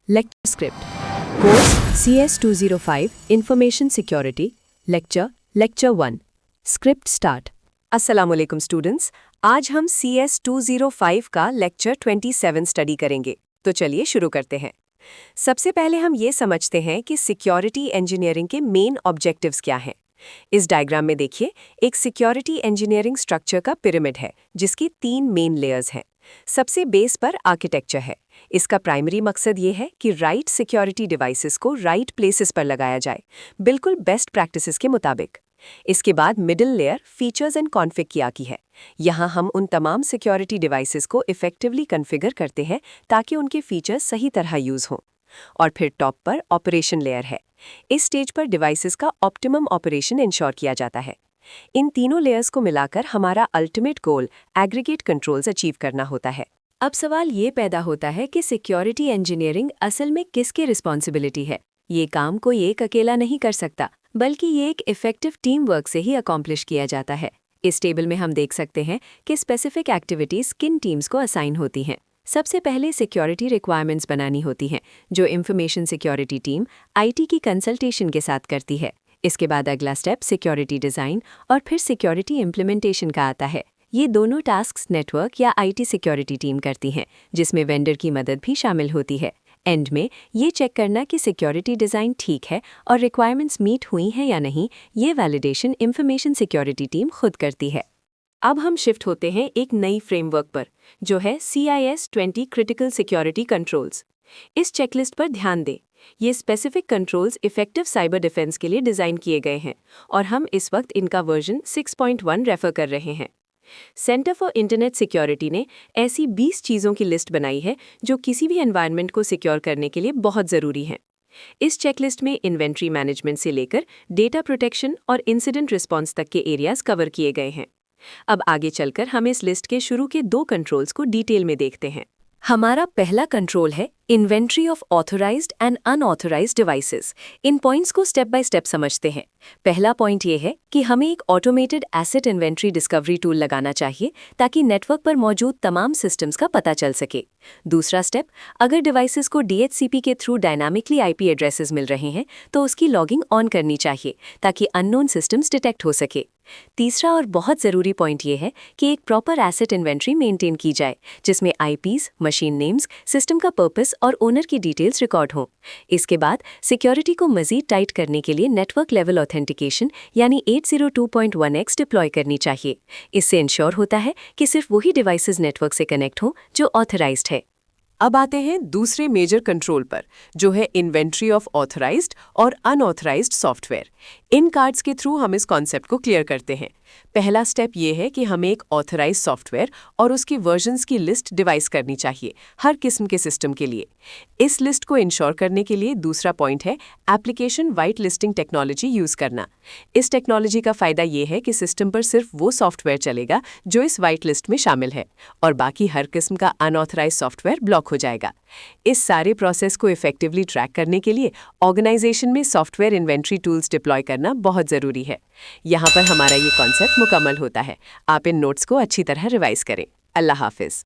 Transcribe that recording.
Lecture script. Course CS205 Information Security. Lecture 1. Script start. अस्सलामुअलैकुम students, आज हम CS205 का लेक्चर 27 स्टडी करेंगे। तो चलिए शुरू करते हैं। सबसे पहले हम ये समझते हैं कि सिक्योरिटी इंजीनियरिंग के मेन ऑब्जेक्टिव्स क्या हैं। इस डायग्राम में देखिए, एक सिक्योरिटी इंजीनियरिंग स्ट्रक्चर का पिरामिड है जिसकी 3 मेन लेयर्स हैं। सबसे बेस पर आर्किटेक्चर है। इसका प्राइमरी मकसद ये है कि राइट सिक्योरिटी डिवाइसेस को राइट प्लेसेस पर लगाया जाए, बिल्कुल बेस्ट प्रैक्टिसेस के मुताबिक। इसके बाद middle layer features and config की आती है। यहाँ हम उन तमाम सिक्योरिटी डिवाइसेस को इफेक्टिवली कॉन्फ़िगर करते हैं ताकि उनके फीचर्स सही तरह यूज़ हों। और फिर टॉप पर ऑपरेशन लेयर है। इस स्टेज पर डिवाइसेस का ऑप्टिमम ऑपरेशन इंश्योर किया जाता है। इन तीनों लेयर्स को मिलाकर हमारा ultimate goal aggregate controls achieve करना होता है। अब सवाल ये पैदा होता है कि सिक्योरिटी इंजीनियरिंग असल में किसकी रिस्पॉन्सिबिलिटी है। ये काम कोई एक अकेला नहीं कर सकता, बल्कि ये एक इफेक्टिव टीम वर्क से ही अकॉम्प्लिश किया जाता है। इस टेबल में हम देख सकते हैं कि स्पेसिफिक एक्टिविटीज़ किन टीम्स को असाइन होती हैं। सबसे पहले सिक्योरिटी रिक्वायरमेंट्स बनानी होती हैं, जो इंफॉर्मेशन सिक्योरिटी टीम आईटी की कंसल्टेशन के साथ करती है। इसके बाद अगला स्टेप सिक्योरिटी डिज़ाइन और फिर सिक्योरिटी इम्प्लीमेंटेशन का आता है। ये दोनों टास्क्स नेटवर्क या आईटी सिक्योरिटी टीम करती हैं, जिसमें वेंडर की मदद भी शामिल होती है। एंड में ये चेक करना कि सिक्योरिटी डिज़ाइन ठीक है और रिक्वायरमेंट्स मीट हुई हैं या नहीं, ये वैलिडेशन इंफॉर्मेशन सिक्योरिटी टीम खुद करती है। अब हम शिफ्ट होते हैं एक नई फ्रेमवर्क पर, जो है CIS-20 क्रिटिकल सिक्योरिटी कंट्रोल्स। इस चेकलिस्ट पर ध्यान दें। ये specific controls effective cyber defence के लिए डिज़ाइन किए गए हैं और हम इस वक्त इनका वर्जन 6.1 रेफर कर रहे हैं। सेंटर फॉर इंटरनेट सिक्योरिटी ने ऐसी 20 चीज़ों की लिस्ट बनाई है जो किसी भी एनवायरनमेंट को सिक्योर करने के लिए बहुत ज़रूरी हैं। इस चेकलिस्ट में इन्वेंट्री मैनेजमेंट से लेकर डेटा प्रोटेक्शन और इंसिडेंट रिस्पॉन्स तक के एरियाज कवर किए गए हैं। अब आगे चलकर हम इस लिस्ट के शुरू के 2 कंट्रोल्स को डिटेल में देखते हैं। हमारा पहला कंट्रोल है inventory of authorised and unauthorised devices. इन पॉइंट्स को स्टेप बाय स्टेप समझते हैं। पहला पॉइंट ये है कि हमें एक automated asset inventory discovery tool लगाना चाहिए ताकि नेटवर्क पर मौजूद तमाम सिस्टम्स का पता चल सके। दूसरा स्टेप, अगर डिवाइसेस को DHCP के थ्रू डायनामिकली IP एड्रेसेस मिल रहे हैं तो उसकी लॉगिंग ऑन करनी चाहिए ताकि अननोन सिस्टम्स डिटेक्ट हो सके। तीसरा और बहुत ज़रूरी पॉइंट ये है कि एक प्रॉपर एसेट इन्वेंट्री मेंटेन की जाए, जिसमें IPs, मशीन नेम्स, सिस्टम का पर्पस और ओनर की डिटेल्स रिकॉर्ड हों। इसके बाद सिक्योरिटी को मज़ीद टाइट करने के लिए नेटवर्क लेवल ऑथेंटिकेशन यानी 802.1x डिप्लॉय करनी चाहिए। इससे इंश्योर होता है कि सिर्फ वही डिवाइसेस नेटवर्क से कनेक्ट हों जो ऑथराइज्ड है। अब आते हैं दूसरे मेजर कंट्रोल पर, जो है इन्वेंट्री ऑफ ऑथराइज्ड और अनऑथराइज्ड सॉफ्टवेयर। इन कार्ड्स के थ्रू हम इस कॉन्सेप्ट को क्लियर करते हैं। पहला स्टेप ये है कि हमें एक ऑथराइज्ड सॉफ्टवेयर और उसकी वर्जन्स की लिस्ट डिवाइस करनी चाहिए हर किस्म के सिस्टम के लिए। इस लिस्ट को इंश्योर करने के लिए दूसरा पॉइंट है application white listing technology use करना। इस टेक्नोलॉजी का फ़ायदा ये है कि सिस्टम पर सिर्फ वो सॉफ्टवेयर चलेगा जो इस वाइट लिस्ट में शामिल है और बाकी हर किस्म का अनऑथराइज्ड सॉफ्टवेयर ब्लॉक हो जाएगा। इस सारे प्रोसेस को इफेक्टिवली ट्रैक करने के लिए ऑर्गेनाइजेशन में सॉफ्टवेयर इन्वेंट्री टूल्स डिप्लॉय करना बहुत ज़रूरी है। यहाँ पर हमारा ये कॉन्सेप्ट मुकम्मल होता है। आप इन नोट्स को अच्छी तरह रिवाइज करें। अल्लाह हाफिज़।